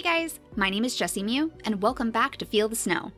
Hey guys, my name is JessiMew, and welcome back to Feel the Snow.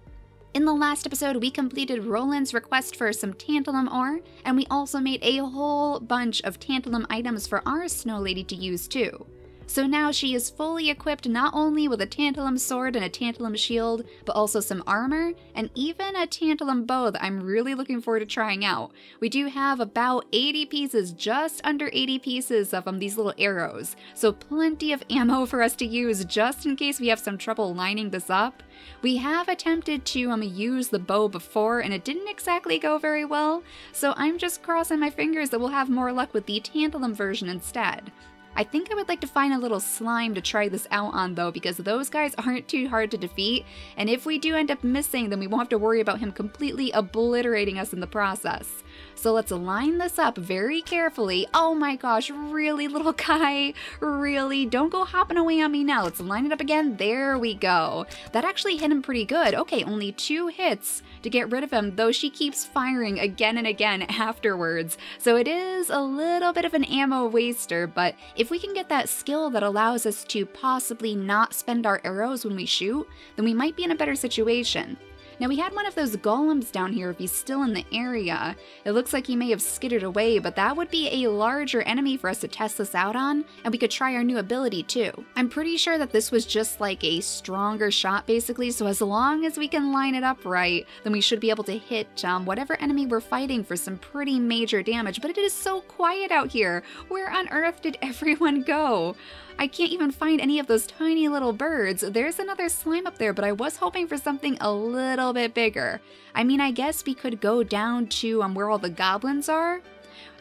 In the last episode, we completed Roland's request for some tantalum ore, and we also made a whole bunch of tantalum items for our snow lady to use too. So now she is fully equipped not only with a tantalum sword and a tantalum shield, but also some armor, and even a tantalum bow that I'm really looking forward to trying out. We do have about 80 pieces, just under 80 pieces of these little arrows, so plenty of ammo for us to use just in case we have some trouble lining this up. We have attempted to use the bow before, and it didn't exactly go very well, so I'm just crossing my fingers that we'll have more luck with the tantalum version instead. I think I would like to find a little slime to try this out on though, because those guys aren't too hard to defeat, and if we do end up missing, then we won't have to worry about him completely obliterating us in the process. So let's line this up very carefully. Oh my gosh, really, little guy? Really? Don't go hopping away on me now. Let's line it up again. There we go. That actually hit him pretty good. Okay, only 2 hits to get rid of him, though she keeps firing again and again afterwards. So it is a little bit of an ammo waster, but if we can get that skill that allows us to possibly not spend our arrows when we shoot, then we might be in a better situation. Now we had one of those golems down here if he's still in the area. It looks like he may have skittered away, but that would be a larger enemy for us to test this out on, and we could try our new ability too. I'm pretty sure that this was just like a stronger shot basically, so as long as we can line it up right, then we should be able to hit whatever enemy we're fighting for some pretty major damage. But it is so quiet out here. Where on earth did everyone go? I can't even find any of those tiny little birds. There's another slime up there, but I was hoping for something a little bit bigger. I mean, I guess we could go down to where all the goblins are.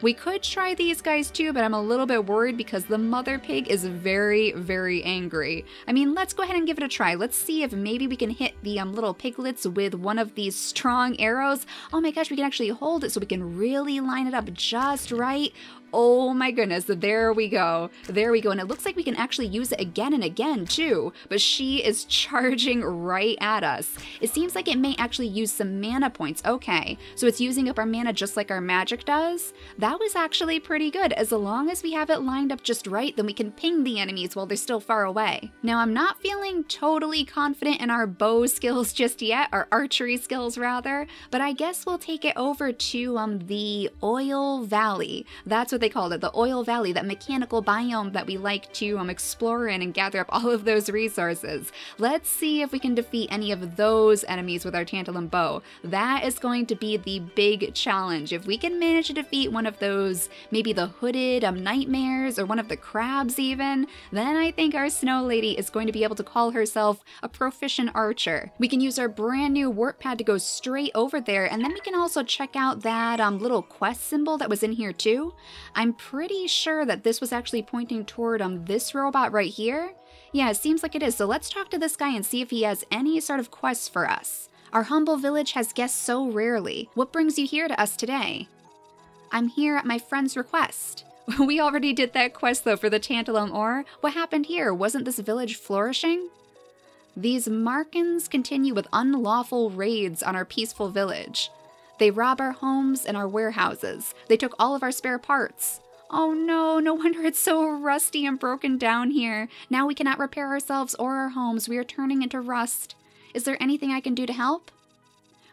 We could try these guys too, but I'm a little bit worried because the mother pig is very, very angry. I mean, let's go ahead and give it a try. Let's see if maybe we can hit the little piglets with one of these strong arrows. Oh my gosh, we can actually hold it so we can really line it up just right. Oh my goodness, there we go. There we go, and it looks like we can actually use it again and again too, but she is charging right at us. It seems like it may actually use some mana points. Okay, so it's using up our mana just like our magic does. That was actually pretty good. As long as we have it lined up just right, then we can ping the enemies while they're still far away. Now, I'm not feeling totally confident in our bow skills just yet, our archery skills rather, but I guess we'll take it over to the Oil Valley. That's what they called it, the Oil Valley, that mechanical biome that we like to explore in and gather up all of those resources. Let's see if we can defeat any of those enemies with our tantalum bow. That is going to be the big challenge. If we can manage to defeat one of those, maybe the hooded nightmares or one of the crabs even, then I think our snow lady is going to be able to call herself a proficient archer. We can use our brand new warp pad to go straight over there, and then we can also check out that little quest symbol that was in here too. I'm pretty sure that this was actually pointing toward this robot right here. Yeah, it seems like it is. So let's talk to this guy and see if he has any sort of quests for us. Our humble village has guests so rarely. What brings you here to us today? I'm here at my friend's request. We already did that quest though for the tantalum ore. What happened here? Wasn't this village flourishing? These Markans continue with unlawful raids on our peaceful village. They rob our homes and our warehouses. They took all of our spare parts. Oh no, no wonder it's so rusty and broken down here. Now we cannot repair ourselves or our homes. We are turning into rust. Is there anything I can do to help?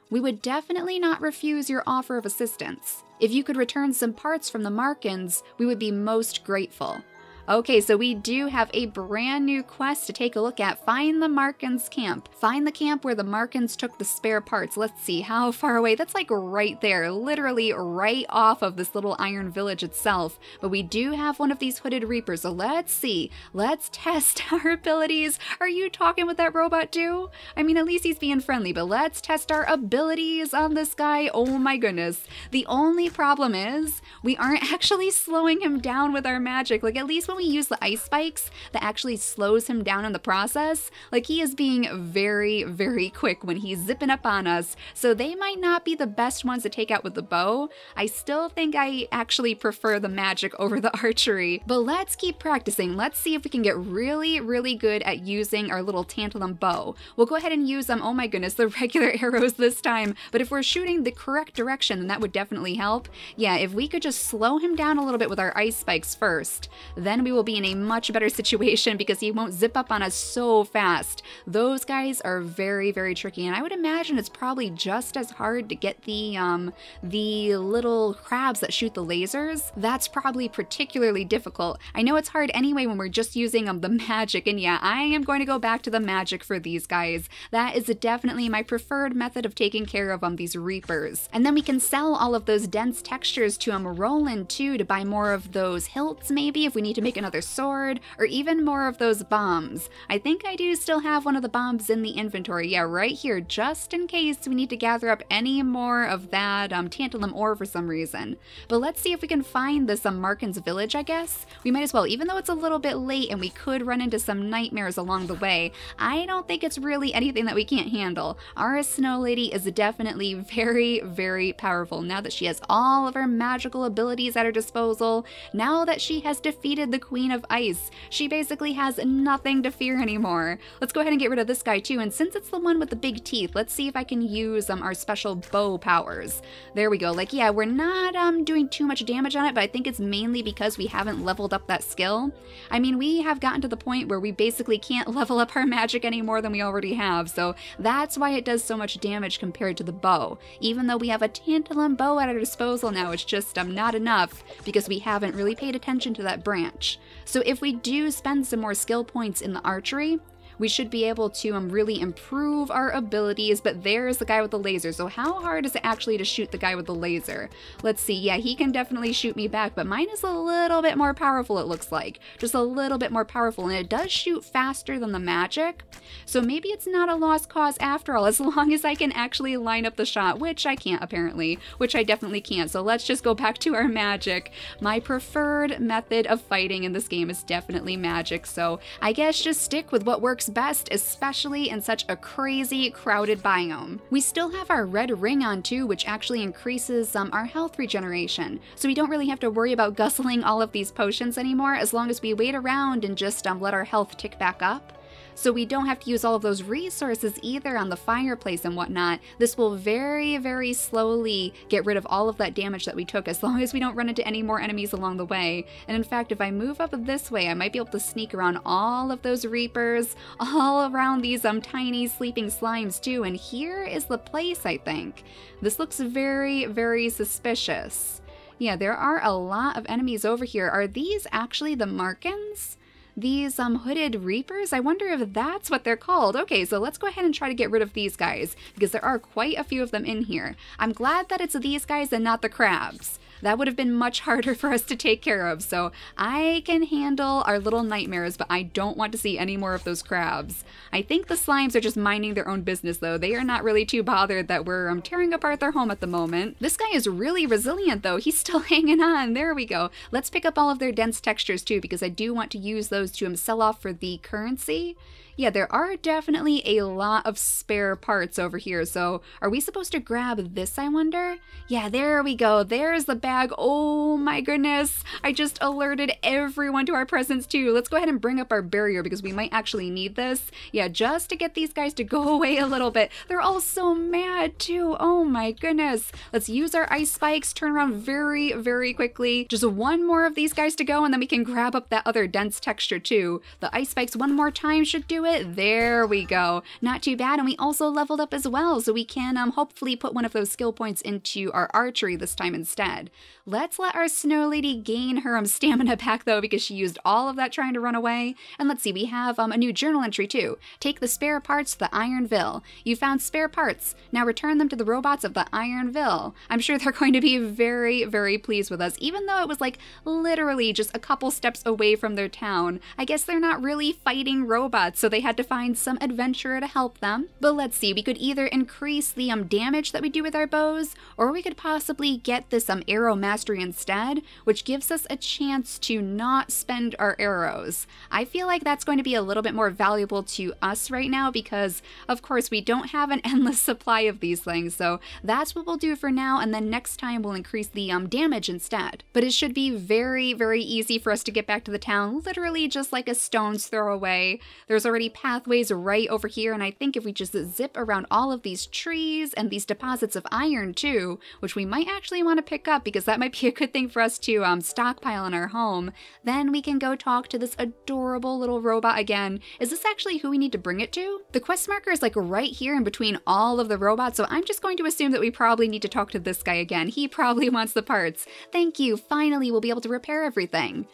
We would definitely not refuse your offer of assistance. If you could return some parts from the Markans, we would be most grateful. Okay, so we do have a brand new quest to take a look at. Find the Markans camp. Find the camp where the Markans took the spare parts. Let's see, how far away? That's like right there, literally right off of this little Iron Village itself. But we do have one of these hooded reapers, so let's see. Let's test our abilities. Are you talking with that robot too? I mean, at least he's being friendly, but let's test our abilities on this guy. Oh my goodness. The only problem is we aren't actually slowing him down with our magic. Like, at least when we use the ice spikes, that actually slows him down in the process. Like, he is being very, very quick when he's zipping up on us, so they might not be the best ones to take out with the bow. I still think I actually prefer the magic over the archery, but let's keep practicing. Let's see if we can get really, really good at using our little tantalum bow. We'll go ahead and use oh my goodness, the regular arrows this time, but if we're shooting the correct direction, then that would definitely help. Yeah, if we could just slow him down a little bit with our ice spikes first, then then we will be in a much better situation because he won't zip up on us so fast. Those guys are very, very tricky, and I would imagine it's probably just as hard to get the little crabs that shoot the lasers. That's probably particularly difficult. I know it's hard anyway when we're just using the magic, and yeah, I am going to go back to the magic for these guys. That is definitely my preferred method of taking care of these reapers. And then we can sell all of those dense textures to Roland too to buy more of those hilts maybe if we need to make another sword, or even more of those bombs. I think I do still have one of the bombs in the inventory, yeah, right here, just in case we need to gather up any more of that tantalum ore for some reason. But let's see if we can find this Markans Village, I guess. We might as well, even though it's a little bit late and we could run into some nightmares along the way. I don't think it's really anything that we can't handle. Our Snow Lady is definitely very, very powerful now that she has all of her magical abilities at her disposal. Now that she has defeated the Queen of Ice, she basically has nothing to fear anymore. Let's go ahead and get rid of this guy too, and since it's the one with the big teeth, let's see if I can use our special bow powers. There we go. Like, yeah, we're not doing too much damage on it, but I think it's mainly because we haven't leveled up that skill. I mean, we have gotten to the point where we basically can't level up our magic any more than we already have, so that's why it does so much damage compared to the bow. Even though we have a tantalum bow at our disposal now, it's just not enough because we haven't really paid attention to that branch. So if we do spend some more skill points in the archery, we should be able to really improve our abilities, but there's the guy with the laser. So how hard is it actually to shoot the guy with the laser? Let's see. Yeah, he can definitely shoot me back, but mine is a little bit more powerful, it looks like. Just a little bit more powerful, and it does shoot faster than the magic. So maybe it's not a lost cause after all, as long as I can actually line up the shot, which I can't apparently, which I definitely can't. So let's just go back to our magic. My preferred method of fighting in this game is definitely magic, so I guess just stick with what works best, especially in such a crazy crowded biome. We still have our red ring on too, which actually increases our health regeneration, so we don't really have to worry about guzzling all of these potions anymore as long as we wait around and just let our health tick back up. So we don't have to use all of those resources either on the fireplace and whatnot. This will very, very slowly get rid of all of that damage that we took as long as we don't run into any more enemies along the way. And in fact, if I move up this way, I might be able to sneak around all of those reapers, all around these tiny sleeping slimes too. And here is the place, I think. This looks very, very suspicious. Yeah, there are a lot of enemies over here. Are these actually the Markans? These hooded reapers? I wonder if that's what they're called. Okay, so let's go ahead and try to get rid of these guys because there are quite a few of them in here. I'm glad that it's these guys and not the crabs. That would have been much harder for us to take care of, so I can handle our little nightmares, but I don't want to see any more of those crabs. I think the slimes are just minding their own business, though. They are not really too bothered that we're tearing apart their home at the moment. This guy is really resilient, though. He's still hanging on. There we go. Let's pick up all of their dense textures, too, because I do want to use those to sell off for the currency. Yeah, there are definitely a lot of spare parts over here, so are we supposed to grab this, I wonder? Yeah, there we go. There's the bag. Oh my goodness. I just alerted everyone to our presence too. Let's go ahead and bring up our barrier because we might actually need this. Yeah, just to get these guys to go away a little bit. They're all so mad too. Oh my goodness. Let's use our ice spikes, turn around very, very quickly. Just one more of these guys to go, and then we can grab up that other dense texture too. The ice spikes one more time should do it. There we go. Not too bad, and we also leveled up as well, so we can hopefully put one of those skill points into our archery this time instead. Let's let our Snow Lady gain her stamina back though, because she used all of that trying to run away. And let's see, we have a new journal entry too. Take the spare parts to the Iron Ville. You found spare parts. Now return them to the robots of the Iron Ville. I'm sure they're going to be very, very pleased with us, even though it was like literally just a couple steps away from their town. I guess they're not really fighting robots, so they had to find some adventurer to help them. But let's see, we could either increase the damage that we do with our bows, or we could possibly get this arrow mastery instead, which gives us a chance to not spend our arrows. I feel like that's going to be a little bit more valuable to us right now because, of course, we don't have an endless supply of these things, so that's what we'll do for now, and then next time we'll increase the damage instead. But it should be very, very easy for us to get back to the town, literally just like a stone's throw away. There's already pathways right over here, and I think if we just zip around all of these trees and these deposits of iron too, which we might actually want to pick up because that might be a good thing for us to stockpile in our home. Then we can go talk to this adorable little robot again. Is this actually who we need to bring it to? The quest marker is like right here in between all of the robots, so I'm just going to assume that we probably need to talk to this guy again. He probably wants the parts. Thank you, finally we'll be able to repair everything.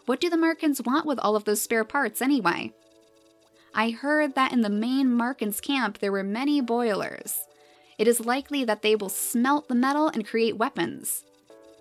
What do the Markans want with all of those spare parts anyway? I heard that in the main Markans camp there were many boilers. It is likely that they will smelt the metal and create weapons.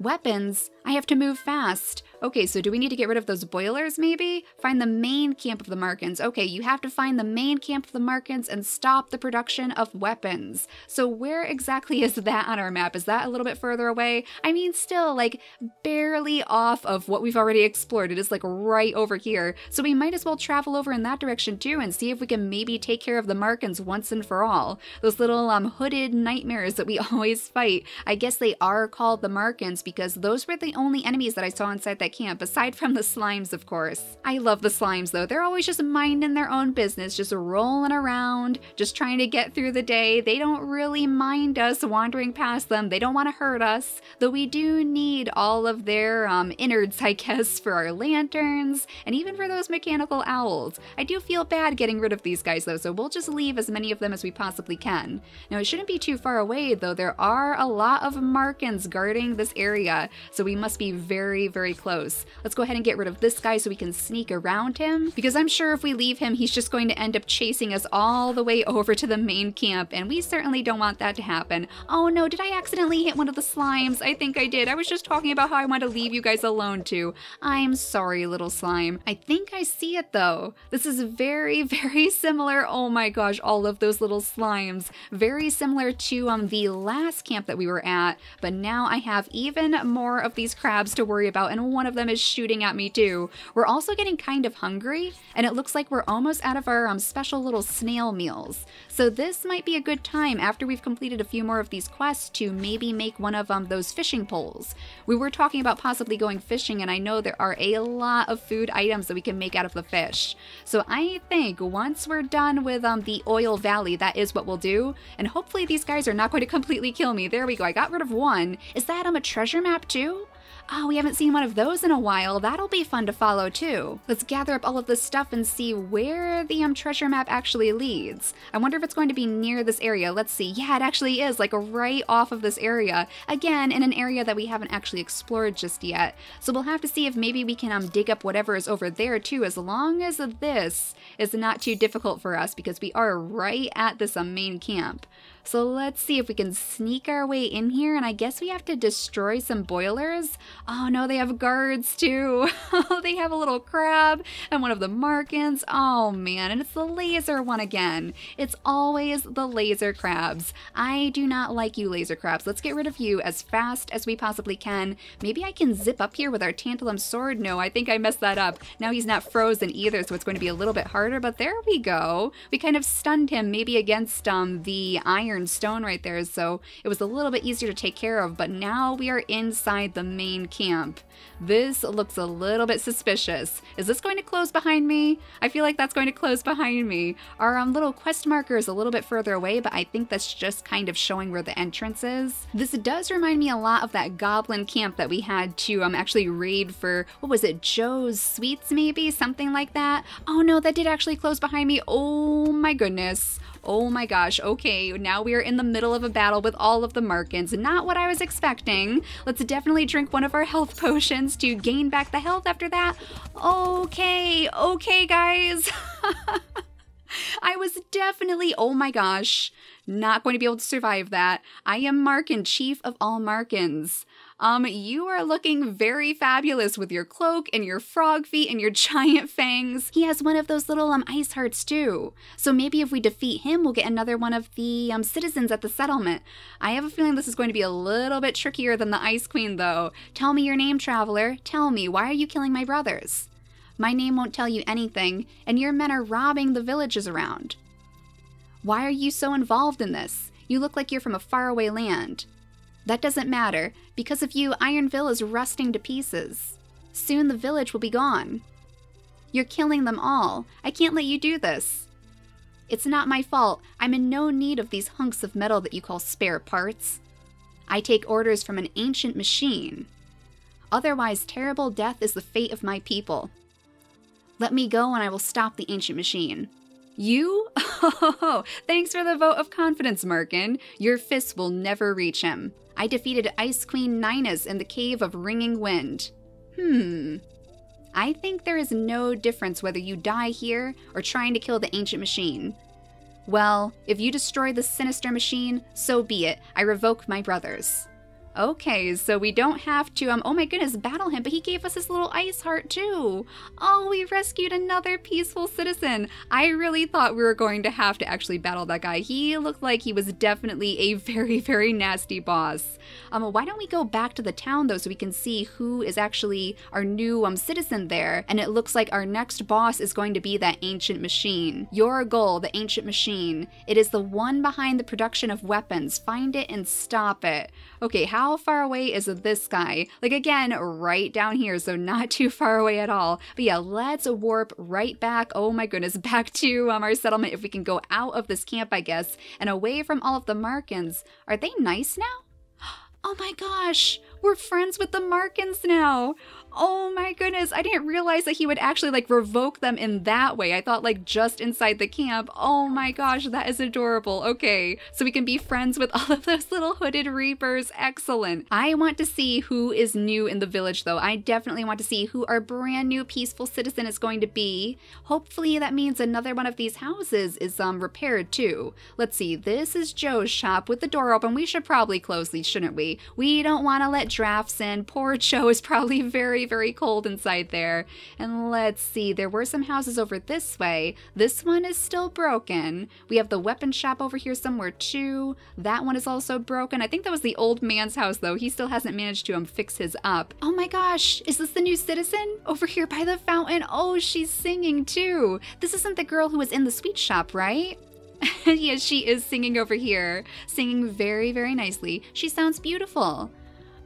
Weapons? I have to move fast. Okay, so do we need to get rid of those boilers maybe? Find the main camp of the Markans. Okay, you have to find the main camp of the Markans and stop the production of weapons. So where exactly is that on our map? Is that a little bit further away? I mean, still, like, barely off of what we've already explored. It is, like, right over here. So we might as well travel over in that direction, too, and see if we can maybe take care of the Markans once and for all. Those little, hooded nightmares that we always fight. I guess they are called the Markans because those were the only enemies that I saw inside that camp, aside from the slimes, of course. I love the slimes, though. They're always just minding their own business, just rolling around, just trying to get through the day. They don't really mind us wandering past them. They don't want to hurt us, though we do need all of their innards, I guess, for our lanterns, and even for those mechanical owls. I do feel bad getting rid of these guys, though, so we'll just leave as many of them as we possibly can. Now, it shouldn't be too far away, though. There are a lot of Markans guarding this area, so we must be very, very close. Let's go ahead and get rid of this guy so we can sneak around him, because I'm sure if we leave him, he's just going to end up chasing us all the way over to the main camp, and we certainly don't want that to happen. Oh no, did I accidentally hit one of the slimes? I think I did. I was just talking about how I want to leave you guys alone too. I'm sorry, little slime. I think I see it though. This is very, very similar. Oh my gosh, all of those little slimes. Very similar to the last camp that we were at, but now I have even more of these crabs to worry about, and one of them is shooting at me too. We're also getting kind of hungry, and it looks like we're almost out of our special little snail meals. So this might be a good time after we've completed a few more of these quests to maybe make one of those fishing poles. We were talking about possibly going fishing, and I know there are a lot of food items that we can make out of the fish. So I think once we're done with the oil valley, that is what we'll do, and hopefully these guys are not going to completely kill me. There we go, I got rid of one. Is that a treasure map too? Oh, we haven't seen one of those in a while. That'll be fun to follow too. Let's gather up all of this stuff and see where the treasure map actually leads. I wonder if it's going to be near this area. Let's see. Yeah, it actually is, like right off of this area. Again, in an area that we haven't actually explored just yet. So we'll have to see if maybe we can dig up whatever is over there too, as long as this is not too difficult for us, because we are right at this main camp. So let's see if we can sneak our way in here, and I guess we have to destroy some boilers. Oh no, they have guards too. They have a little crab and one of the Markans. Oh man, and it's the laser one again. It's always the laser crabs. I do not like you, laser crabs. Let's get rid of you as fast as we possibly can. Maybe I can zip up here with our tantalum sword. No, I think I messed that up. Now he's not frozen either, so it's going to be a little bit harder, but there we go. We kind of stunned him maybe against the iron stone right there, so it was a little bit easier to take care of, but now we are inside the main camp. This looks a little bit suspicious. Is this going to close behind me? I feel like that's going to close behind me. Our little quest marker is a little bit further away, but I think that's just kind of showing where the entrance is. This does remind me a lot of that goblin camp that we had to actually raid for, what was it, Joe's Sweets maybe? Something like that. Oh no, that did actually close behind me. Oh my goodness. Oh my gosh, okay, now we are in the middle of a battle with all of the Markans. Not what I was expecting. Let's definitely drink one of our health potions to gain back the health after that. Okay, guys. I was definitely, oh my gosh, not going to be able to survive that. I am Markan, chief of all Markans. You are looking very fabulous with your cloak and your frog feet and your giant fangs. He has one of those little ice hearts too. So maybe if we defeat him, we'll get another one of the citizens at the settlement. I have a feeling this is going to be a little bit trickier than the Ice Queen though. Tell me your name, traveler. Tell me, why are you killing my brothers? My name won't tell you anything, and your men are robbing the villages around. Why are you so involved in this? You look like you're from a faraway land. That doesn't matter. Because of you, Iron Ville is rusting to pieces. Soon the village will be gone. You're killing them all. I can't let you do this. It's not my fault. I'm in no need of these hunks of metal that you call spare parts. I take orders from an ancient machine. Otherwise, terrible death is the fate of my people. Let me go and I will stop the ancient machine. You? Oh, thanks for the vote of confidence, Markan. Your fists will never reach him. I defeated Ice Queen Ninus in the Cave of Ringing Wind. I think there is no difference whether you die here or trying to kill the ancient machine. Well, if you destroy the sinister machine, so be it. I revoke my brothers. Okay, so we don't have to, oh my goodness, battle him, but he gave us his little ice heart too. Oh, we rescued another peaceful citizen. I really thought we were going to have to actually battle that guy. He looked like he was definitely a very, very nasty boss. Why don't we go back to the town though so we can see who is actually our new citizen there. And it looks like our next boss is going to be that ancient machine. Your goal, the ancient machine. It is the one behind the production of weapons. Find it and stop it. Okay, how far away is this guy? Like again, right down here, so not too far away at all. But yeah, let's warp right back, oh my goodness, back to our settlement if we can go out of this camp, I guess, and away from all of the Markans. Are they nice now? Oh my gosh, we're friends with the Markans now. Oh my goodness, I didn't realize that he would actually like revoke them in that way. I thought like just inside the camp. Oh my gosh, that is adorable. Okay, so we can be friends with all of those little hooded reapers. Excellent. I want to see who is new in the village though. I definitely want to see who our brand new peaceful citizen is going to be. Hopefully that means another one of these houses is repaired too. Let's see, this is Joe's shop with the door open. We should probably close these, shouldn't we? We don't want to let drafts in. Poor Joe is probably very, very cold inside there. And let's see, there were some houses over this way. This one is still broken. We have the weapon shop over here somewhere too. That one is also broken. I think that was the old man's house though. He still hasn't managed to fix his up. Oh my gosh, is this the new citizen? Over here by the fountain. Oh, she's singing too. This isn't the girl who was in the sweet shop, right? Yes, she is singing over here. Singing very, very nicely. She sounds beautiful.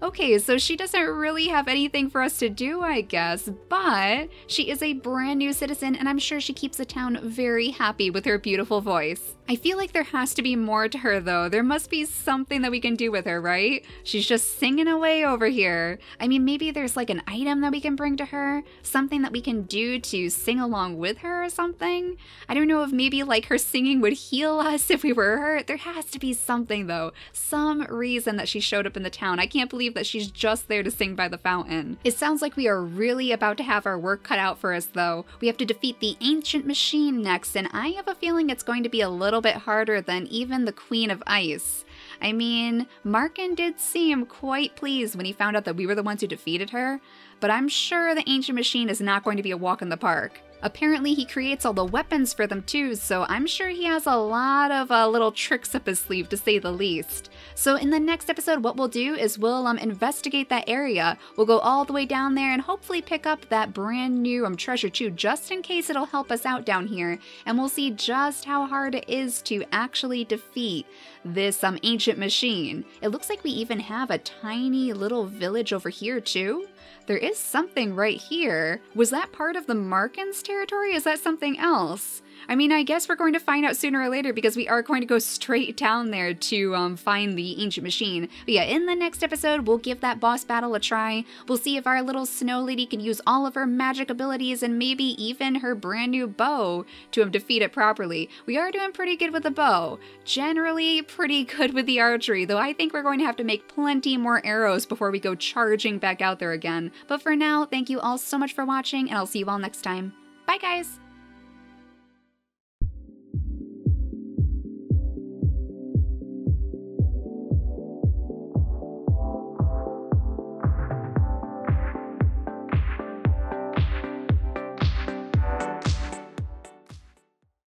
Okay, so she doesn't really have anything for us to do, I guess, but she is a brand new citizen and I'm sure she keeps the town very happy with her beautiful voice. I feel like there has to be more to her though. There must be something that we can do with her, right? She's just singing away over here. I mean, maybe there's like an item that we can bring to her, something that we can do to sing along with her or something. I don't know if maybe like her singing would heal us if we were hurt. There has to be something though, some reason that she showed up in the town. I can't believe that she's just there to sing by the fountain. It sounds like we are really about to have our work cut out for us though. We have to defeat the ancient machine next, and I have a feeling it's going to be a little bit harder than even the Queen of Ice. I mean, Markan did seem quite pleased when he found out that we were the ones who defeated her, but I'm sure the ancient machine is not going to be a walk in the park. Apparently he creates all the weapons for them too, so I'm sure he has a lot of little tricks up his sleeve to say the least. So in the next episode, what we'll do is we'll investigate that area. We'll go all the way down there and hopefully pick up that brand new treasure too, just in case it'll help us out down here. And we'll see just how hard it is to actually defeat this ancient machine. It looks like we even have a tiny little village over here too. There is something right here. Was that part of the Markans territory? Is that something else? I mean, I guess we're going to find out sooner or later because we are going to go straight down there to find the ancient machine. But yeah, in the next episode, we'll give that boss battle a try. We'll see if our little snow lady can use all of her magic abilities and maybe even her brand new bow to defeat it properly. We are doing pretty good with the bow. Generally pretty good with the archery, though I think we're going to have to make plenty more arrows before we go charging back out there again. But for now, thank you all so much for watching, and I'll see you all next time. Bye, guys!